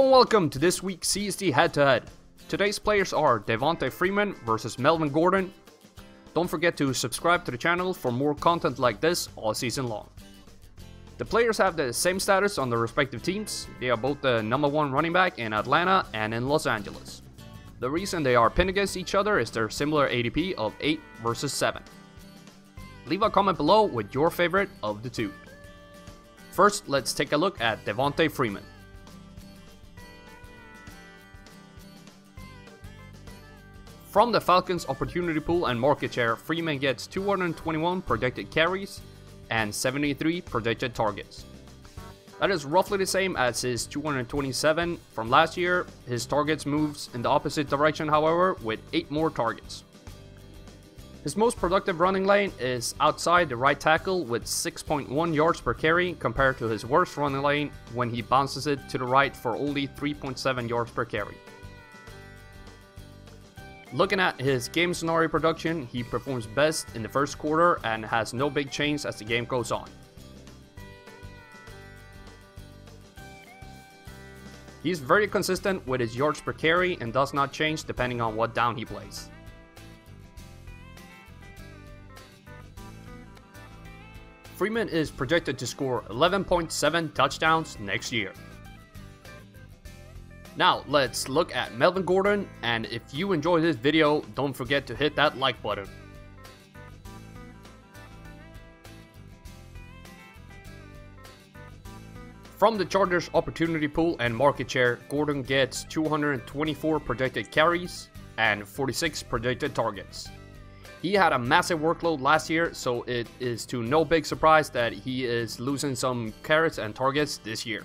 Hello and welcome to this week's CSD Head-to-Head. Today's players are Devonta Freeman versus Melvin Gordon. Don't forget to subscribe to the channel for more content like this all season long. The players have the same status on their respective teams. They are both the #1 running back in Atlanta and in Los Angeles. The reason they are pinned against each other is their similar ADP of 8 versus 7. Leave a comment below with your favorite of the two. First, let's take a look at Devonta Freeman. From the Falcons opportunity pool and market share, Freeman gets 221 projected carries and 73 projected targets. That is roughly the same as his 227 from last year. His targets moves in the opposite direction, however, with 8 more targets. His most productive running lane is outside the right tackle with 6.1 yards per carry compared to his worst running lane when he bounces it to the right for only 3.7 yards per carry. Looking at his game scenario production, he performs best in the first quarter and has no big change as the game goes on. He's very consistent with his yards per carry and does not change depending on what down he plays. Freeman is projected to score 11.7 touchdowns next year. Now, let's look at Melvin Gordon, and if you enjoyed this video, don't forget to hit that like button. From the Chargers opportunity pool and market share, Gordon gets 224 projected carries and 46 projected targets. He had a massive workload last year, so it is to no big surprise that he is losing some carries and targets this year.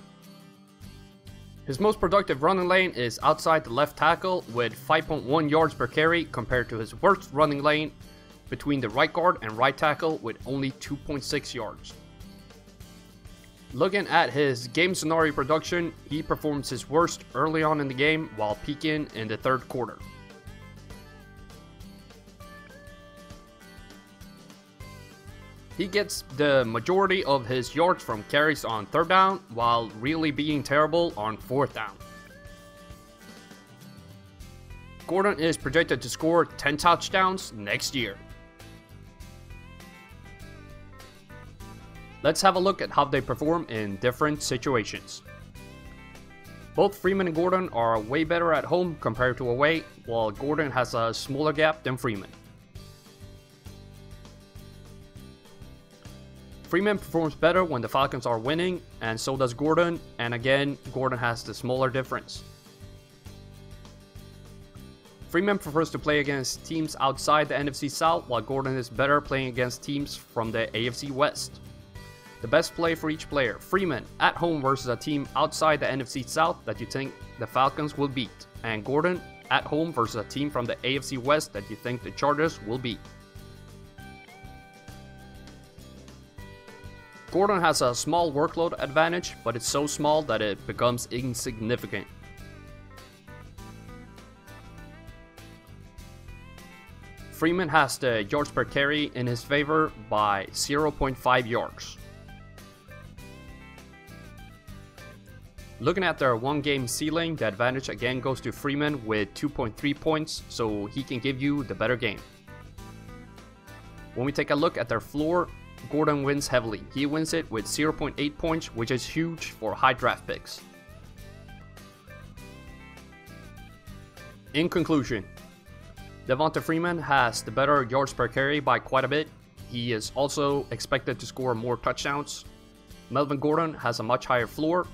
His most productive running lane is outside the left tackle with 5.1 yards per carry compared to his worst running lane between the right guard and right tackle with only 2.6 yards. Looking at his game scenario production, he performs his worst early on in the game while peaking in the third quarter. He gets the majority of his yards from carries on third down, while really being terrible on fourth down. Gordon is projected to score 10 touchdowns next year. Let's have a look at how they perform in different situations. Both Freeman and Gordon are way better at home compared to away, while Gordon has a smaller gap than Freeman. Freeman performs better when the Falcons are winning, and so does Gordon, and again, Gordon has the smaller difference. Freeman prefers to play against teams outside the NFC South, while Gordon is better playing against teams from the AFC West. The best play for each player: Freeman at home versus a team outside the NFC South that you think the Falcons will beat, and Gordon at home versus a team from the AFC West that you think the Chargers will beat. Gordon has a small workload advantage, but it's so small that it becomes insignificant. Freeman has the yards per carry in his favor by 0.5 yards. Looking at their one-game ceiling, the advantage again goes to Freeman with 2.3 points, so he can give you the better game. When we take a look at their floor, Gordon wins heavily. He wins it with 0.8 points, which is huge for high draft picks. In conclusion, Devonta Freeman has the better yards per carry by quite a bit. He is also expected to score more touchdowns. Melvin Gordon has a much higher floor.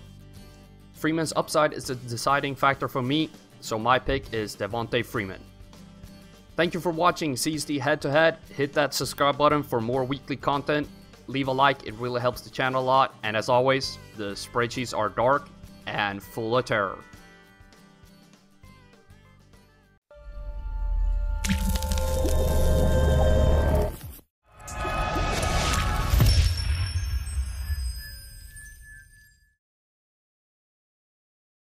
Freeman's upside is the deciding factor for me, so my pick is Devonta Freeman. Thank you for watching CSD Head-to-Head. Hit that subscribe button for more weekly content. Leave a like, it really helps the channel a lot. And as always, the spreadsheets are dark and full of terror.